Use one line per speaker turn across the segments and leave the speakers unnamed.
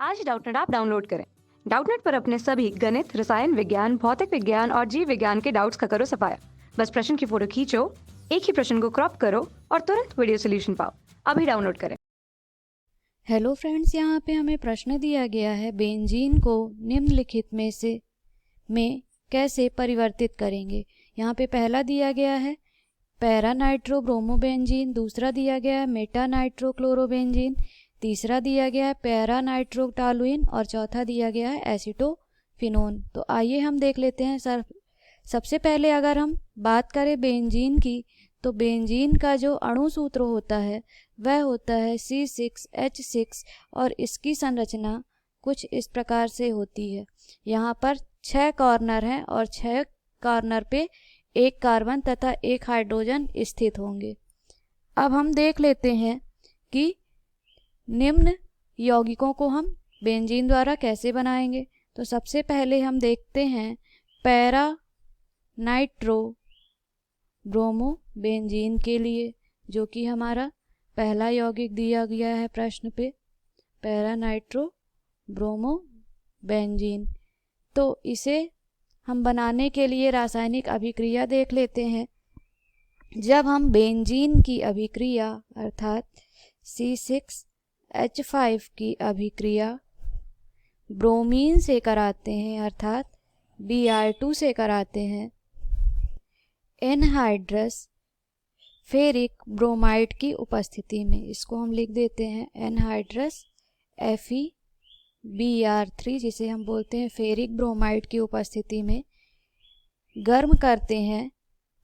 आज Doubtnut app download करें। Doubtnut पर अपने सभी गणित, रसायन विज्ञान, भौतिक विज्ञान और जीव विज्ञान के डाउट्स का करो सफाया। बस प्रश्न की फोटो खींचो, एक ही प्रश्न को क्रॉप करो और तुरंत वीडियो सोल्यूशन पाओ। अभी डाउनलोड करें।
हेलो फ्रेंड्स, यहाँ पे हमें प्रश्न दिया गया है बेंजीन को निम्नलिखित में कैसे परिवर्तित करेंगे। यहाँ पे पहला दिया गया है पैरा नाइट्रो ब्रोमोबेंजीन, दूसरा दिया गया है मेटा नाइट्रो क्लोरोबेंजीन, तीसरा दिया गया है पैरा नाइट्रो टालुइन और चौथा दिया गया है एसीटोफिनोन। तो आइए हम देख लेते हैं सर। सबसे पहले अगर हम बात करें बेंजीन की, तो बेंजीन का जो अणु सूत्र होता है वह होता है C6H6 और इसकी संरचना कुछ इस प्रकार से होती है। यहाँ पर 6 कॉर्नर हैं और 6 कॉर्नर पे एक कार्बन तथा एक हाइड्रोजन स्थित होंगे। अब हम देख लेते हैं कि निम्न यौगिकों को हम बेंजीन द्वारा कैसे बनाएंगे। तो सबसे पहले हम देखते हैं पैरा नाइट्रो ब्रोमोबेंजीन के लिए, जो कि हमारा पहला यौगिक दिया गया है प्रश्न पे, पैरा नाइट्रो ब्रोमोबेंजीन। तो इसे हम बनाने के लिए रासायनिक अभिक्रिया देख लेते हैं। जब हम बेंजीन की अभिक्रिया अर्थात C6H5 की अभिक्रिया ब्रोमीन से कराते हैं अर्थात Br2 से कराते हैं, एनहाइड्रस फेरिक ब्रोमाइड की उपस्थिति में, इसको हम लिख देते हैं एनहाइड्रस FeBr3, जिसे हम बोलते हैं फेरिक ब्रोमाइड की उपस्थिति में गर्म करते हैं,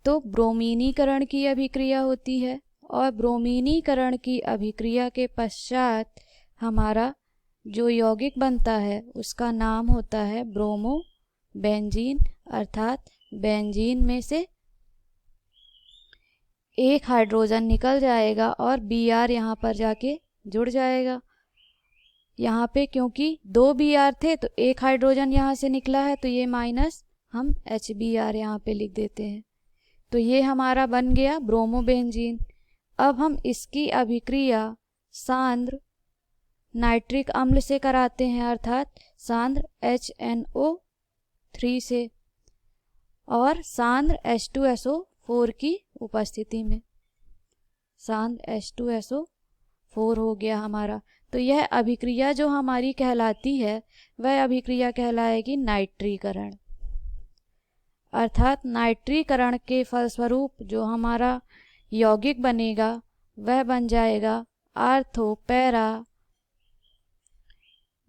तो ब्रोमीनीकरण की अभिक्रिया होती है। और ब्रोमीनीकरण की अभिक्रिया के पश्चात हमारा जो यौगिक बनता है उसका नाम होता है ब्रोमोबेंजीन, अर्थात बेंजीन में से एक हाइड्रोजन निकल जाएगा और Br यहाँ पर जाके जुड़ जाएगा। यहाँ पे क्योंकि 2 Br थे तो एक हाइड्रोजन यहाँ से निकला है, तो ये माइनस हम HBr यहाँ पे लिख देते हैं। तो ये हमारा बन गया ब्रोमोबेंजीन। अब हम इसकी अभिक्रिया सांद्र नाइट्रिक अम्ल से कराते हैं अर्थात सांद्र HNO3 से और सांद्र H2SO4 की उपस्थिति में, सांद्र H2SO4 हो गया हमारा। तो यह अभिक्रिया जो हमारी कहलाती है वह अभिक्रिया कहलाएगी नाइट्रीकरण, अर्थात नाइट्रीकरण के फलस्वरूप जो हमारा यौगिक बनेगा वह बन जाएगा आर्थो पैरा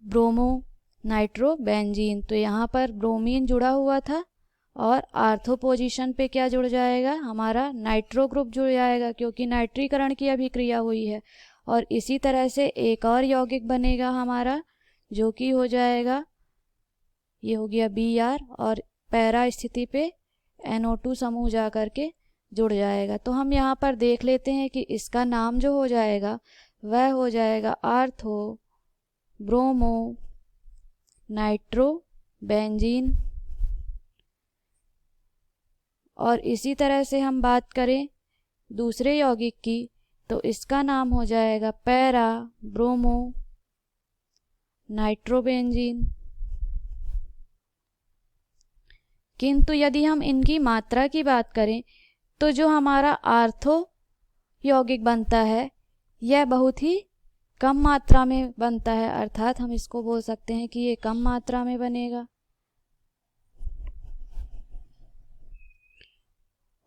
ब्रोमो नाइट्रोबेंजीन। तो यहाँ पर ब्रोमीन जुड़ा हुआ था और आर्थो पोजीशन पे क्या जुड़ जाएगा, हमारा नाइट्रो ग्रुप जुड़ जाएगा, क्योंकि नाइट्रीकरण की अभिक्रिया हुई है। और इसी तरह से एक और यौगिक बनेगा हमारा, जो कि हो जाएगा, ये हो गया Br और पैरा स्थिति पे NO2 समूह जा करके जुड़ जाएगा। तो हम यहाँ पर देख लेते हैं कि इसका नाम जो हो जाएगा वह हो जाएगा आर्थो ब्रोमो नाइट्रोबेंजीन। और इसी तरह से हम बात करें दूसरे यौगिक की, तो इसका नाम हो जाएगा पैरा ब्रोमो नाइट्रोबेंजीन। किंतु यदि हम इनकी मात्रा की बात करें तो जो हमारा आर्थो यौगिक बनता है यह बहुत ही कम मात्रा में बनता है, अर्थात हम इसको बोल सकते हैं कि ये कम मात्रा में बनेगा।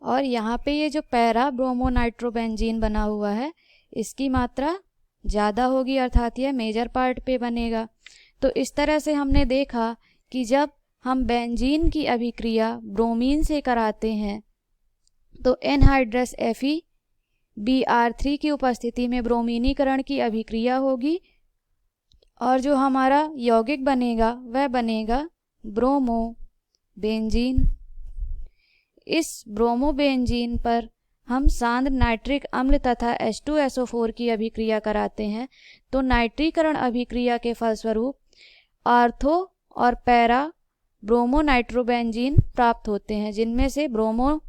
और यहाँ पे ये जो पैरा ब्रोमो नाइट्रोबेंजीन बना हुआ है इसकी मात्रा ज़्यादा होगी, अर्थात यह मेजर पार्ट पे बनेगा। तो इस तरह से हमने देखा कि जब हम बेंजीन की अभिक्रिया ब्रोमीन से कराते हैं तो एनहाइड्रस FeBr3 की उपस्थिति में ब्रोमीनीकरण की अभिक्रिया होगी और जो हमारा यौगिक बनेगा वह बनेगा ब्रोमोबेंजीन। इस ब्रोमोबेंजीन पर हम सांद्र नाइट्रिक अम्ल तथा H2SO4 की अभिक्रिया कराते हैं, तो नाइट्रीकरण अभिक्रिया के फलस्वरूप आर्थो और पैरा ब्रोमो नाइट्रोबेंजीन प्राप्त होते हैं, जिनमें से ब्रोमो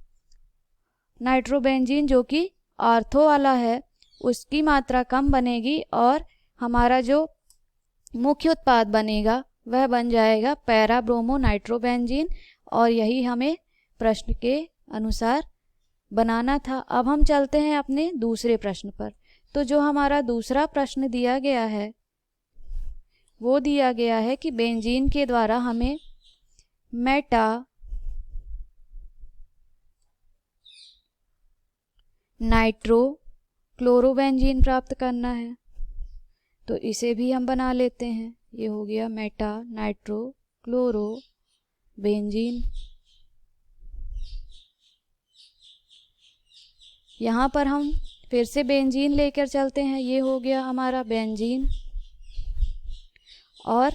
नाइट्रोबेंजीन जो कि आर्थो वाला है उसकी मात्रा कम बनेगी और हमारा जो मुख्य उत्पाद बनेगा वह बन जाएगा पैरा ब्रोमो नाइट्रोबेंजीन, और यही हमें प्रश्न के अनुसार बनाना था। अब हम चलते हैं अपने दूसरे प्रश्न पर। तो जो हमारा दूसरा प्रश्न दिया गया है वो दिया गया है कि बेंजीन के द्वारा हमें मेटा नाइट्रो क्लोरोबेंजीन प्राप्त करना है। तो इसे भी हम बना लेते हैं। ये हो गया मेटा नाइट्रो क्लोरो बेंजीन। यहाँ पर हम फिर से बेंजीन लेकर चलते हैं। ये हो गया हमारा बेंजीन, और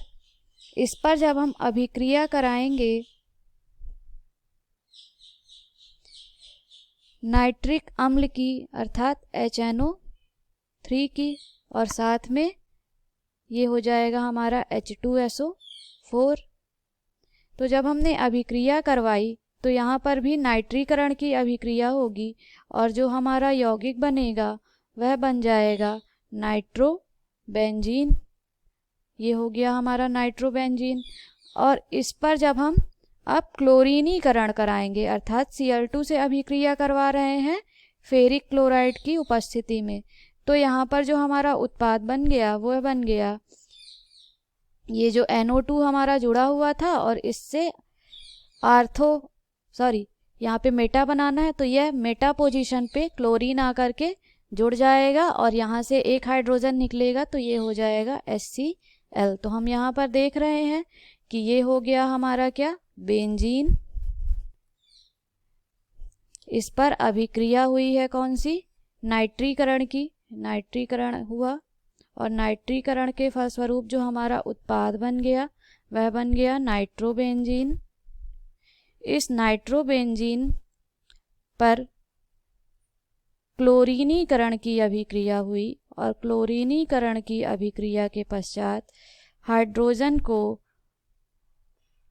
इस पर जब हम अभिक्रिया कराएंगे नाइट्रिक अम्ल की अर्थात HNO3 की, और साथ में ये हो जाएगा हमारा H2SO4। तो जब हमने अभिक्रिया करवाई तो यहाँ पर भी नाइट्रीकरण की अभिक्रिया होगी, और जो हमारा यौगिक बनेगा वह बन जाएगा नाइट्रोबेंजीन। ये हो गया हमारा नाइट्रोबेंजीन। और इस पर जब हम अब क्लोरीनीकरण कराएंगे अर्थात Cl2 से अभिक्रिया करवा रहे हैं फेरिक क्लोराइड की उपस्थिति में, तो यहाँ पर जो हमारा उत्पाद बन गया वह बन गया ये जो NO2 हमारा जुड़ा हुआ था, और इससे यहाँ पे मेटा बनाना है, तो यह मेटा पोजीशन पे क्लोरीन आकर के जुड़ जाएगा और यहाँ से एक हाइड्रोजन निकलेगा, तो ये हो जाएगा HCl। तो हम यहाँ पर देख रहे हैं कि ये हो गया हमारा क्या, बेंजीन। इस पर अभिक्रिया हुई है कौन सी, नाइट्रीकरण की, नाइट्रीकरण हुआ, और नाइट्रीकरण के फलस्वरूप जो हमारा उत्पाद बन गया वह बन गया नाइट्रोबेंजीन। इस नाइट्रोबेंजीन पर क्लोरीनीकरण की अभिक्रिया हुई, और क्लोरीनीकरण की अभिक्रिया के पश्चात हाइड्रोजन को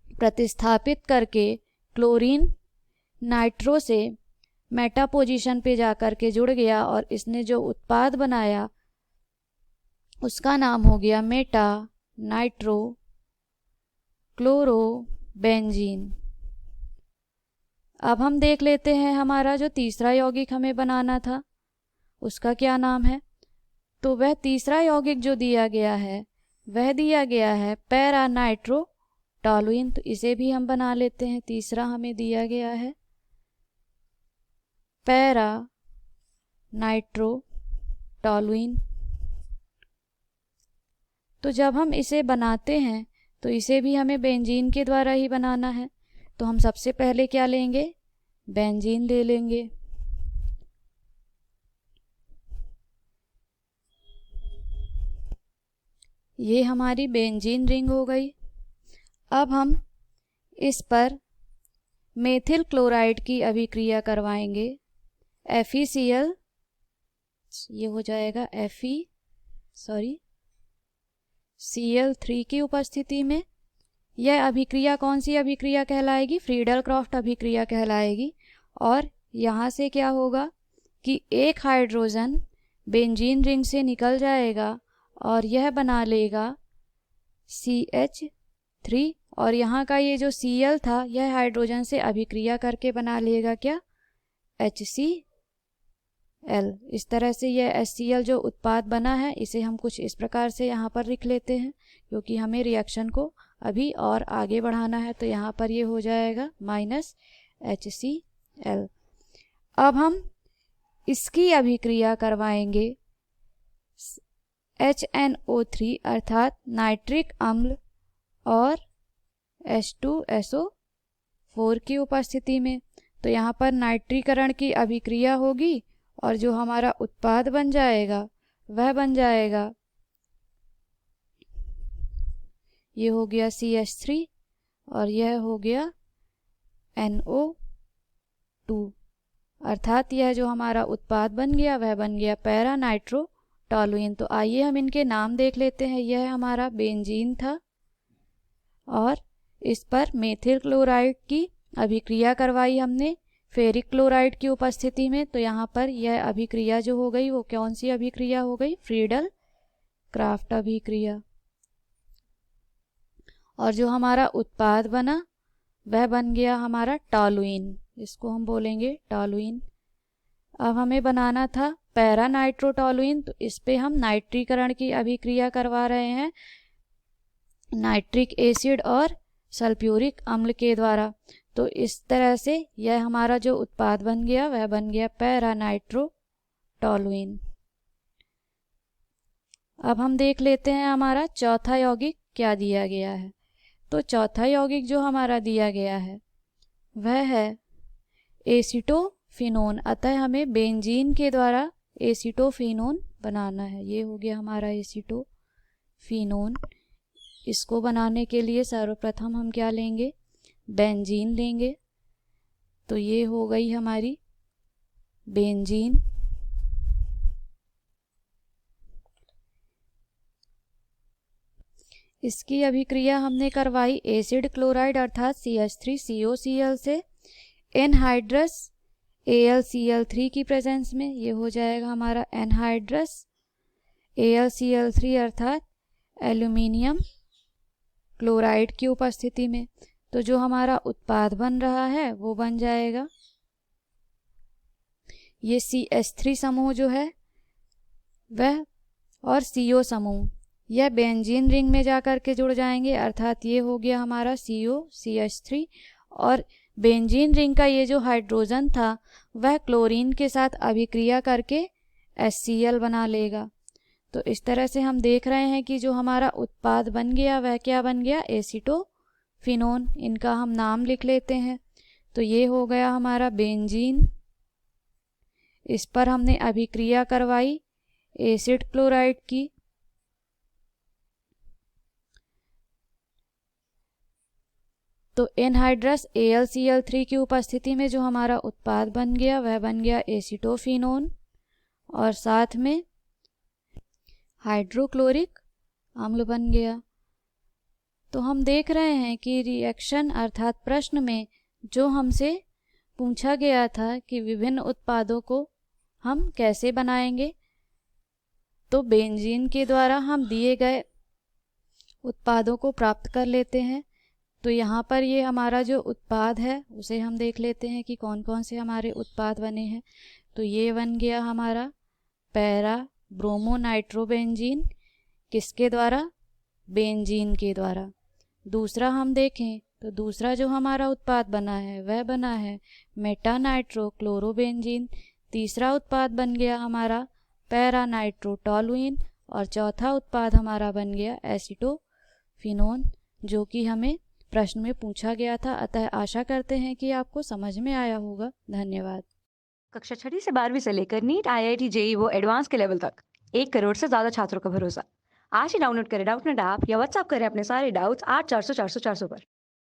प्रतिस्थापित करके क्लोरीन नाइट्रो से मेटा पोजीशन पे जाकर के जुड़ गया, और इसने जो उत्पाद बनाया उसका नाम हो गया मेटा नाइट्रो क्लोरोबेंजीन। अब हम देख लेते हैं हमारा जो तीसरा यौगिक हमें बनाना था उसका क्या नाम है। तो वह तीसरा यौगिक जो दिया गया है वह दिया गया है पैरा नाइट्रो टॉलुइन। तो इसे भी हम बना लेते हैं। तीसरा हमें दिया गया है पैरा नाइट्रो टॉलुइन। तो जब हम इसे बनाते हैं तो इसे भी हमें बेंजीन के द्वारा ही बनाना है। तो हम सबसे पहले क्या लेंगे, बेंजीन ले लेंगे। ये हमारी बेंजीन रिंग हो गई। अब हम इस पर मेथिल क्लोराइड की अभिक्रिया करवाएंगे FeCl, ये हो जाएगा Cl3 की उपस्थिति में। यह अभिक्रिया कौन सी अभिक्रिया कहलाएगी, फ्रीडल क्रॉफ्ट अभिक्रिया कहलाएगी। और यहाँ से क्या होगा कि एक हाइड्रोजन बेंजीन रिंग से निकल जाएगा और यह बना लेगा CH3, और यहाँ का ये जो Cl था यह हाइड्रोजन से अभिक्रिया करके बना लेगा क्या, HCl। इस तरह से यह HCl जो उत्पाद बना है इसे हम कुछ इस प्रकार से यहाँ पर लिख लेते हैं, क्योंकि हमें रिएक्शन को अभी और आगे बढ़ाना है। तो यहाँ पर ये हो जाएगा -HCl। अब हम इसकी अभिक्रिया करवाएंगे HNO3 अर्थात नाइट्रिक अम्ल और H2SO4 की उपस्थिति में। तो यहाँ पर नाइट्रीकरण की अभिक्रिया होगी और जो हमारा उत्पाद बन जाएगा वह बन जाएगा, ये हो गया CH3 और यह हो गया NO2, अर्थात यह जो हमारा उत्पाद बन गया वह बन गया पैरा नाइट्रो टॉलुइन। तो आइए हम इनके नाम देख लेते हैं। यह हमारा बेंजीन था और इस पर मेथिल क्लोराइड की अभिक्रिया करवाई हमने फेरिक क्लोराइड की उपस्थिति में। तो यहाँ पर यह अभिक्रिया जो हो गई वो कौन सी अभिक्रिया हो गई, फ्रीडल क्राफ्ट अभिक्रिया। और जो हमारा उत्पाद बना वह बन गया हमारा टॉलुइन, इसको हम बोलेंगे टॉलुइन। अब हमें बनाना था पैरा नाइट्रोटॉलुइन, तो इस पे हम नाइट्रीकरण की अभिक्रिया करवा रहे हैं नाइट्रिक एसिड और सल्फ्यूरिक अम्ल के द्वारा। तो इस तरह से यह हमारा जो उत्पाद बन गया वह बन गया पैरा नाइट्रोटॉलुइन। अब हम देख लेते हैं हमारा चौथा यौगिक क्या दिया गया है। तो चौथा यौगिक जो हमारा दिया गया है वह है एसीटोफिनोन, अतः हमें बेंजीन के द्वारा एसीटोफिनोन बनाना है। ये हो गया हमारा एसीटोफिनोन। इसको बनाने के लिए सर्वप्रथम हम क्या लेंगे, बेंजीन लेंगे। तो ये हो गई हमारी बेंजीन। इसकी अभिक्रिया हमने करवाई एसिड क्लोराइड अर्थात CH3COCl से एनहाइड्रस AlCl3 की प्रेजेंस में। ये हो जाएगा हमारा एनहाइड्रस AlCl3 अर्थात एल्यूमिनियम क्लोराइड की उपस्थिति में। तो जो हमारा उत्पाद बन रहा है वो बन जाएगा ये CH3 समूह जो है वह और CO समूह यह बेंजीन रिंग में जाकर के जुड़ जाएंगे, अर्थात ये हो गया हमारा COCH3 और बेंजीन रिंग का ये जो हाइड्रोजन था वह क्लोरीन के साथ अभिक्रिया करके HCl बना लेगा। तो इस तरह से हम देख रहे हैं कि जो हमारा उत्पाद बन गया वह क्या बन गया, एसीटोफिनोन। इनका हम नाम लिख लेते हैं। तो ये हो गया हमारा बेंजीन। इस पर हमने अभिक्रिया करवाई एसिड क्लोराइड की। तो एनहाइड्रस AlCl3 की उपस्थिति में जो हमारा उत्पाद बन गया वह बन गया एसीटोफिनोन और साथ में हाइड्रोक्लोरिक अम्ल बन गया। तो हम देख रहे हैं कि रिएक्शन अर्थात प्रश्न में जो हमसे पूछा गया था कि विभिन्न उत्पादों को हम कैसे बनाएंगे, तो बेंजीन के द्वारा हम दिए गए उत्पादों को प्राप्त कर लेते हैं। तो यहाँ पर ये हमारा जो उत्पाद है उसे हम देख लेते हैं कि कौन कौन से हमारे उत्पाद बने हैं। तो ये बन गया हमारा पैरा ब्रोमो नाइट्रोबेंजीन, किसके द्वारा, बेंजीन के द्वारा। दूसरा हम देखें तो दूसरा जो हमारा उत्पाद बना है वह बना है मेटा नाइट्रो क्लोरोबेंजीन। तीसरा उत्पाद बन गया हमारा पैरा नाइट्रोटॉलुइन और चौथा उत्पाद हमारा बन गया एसीटोफिनोन, जो कि हमें प्रश्न में पूछा गया था। अतः आशा करते हैं कि आपको समझ में आया होगा। धन्यवाद।
कक्षा 6 से 12वीं से लेकर नीट, IIT, JEE वो एडवांस के लेवल तक 1 करोड़ से ज्यादा छात्रों का भरोसा। आज ही डाउनलोड करें डाउटनेट ऐप या व्हाट्सएप करें अपने सारे डाउट्स 8400 400 400 पर।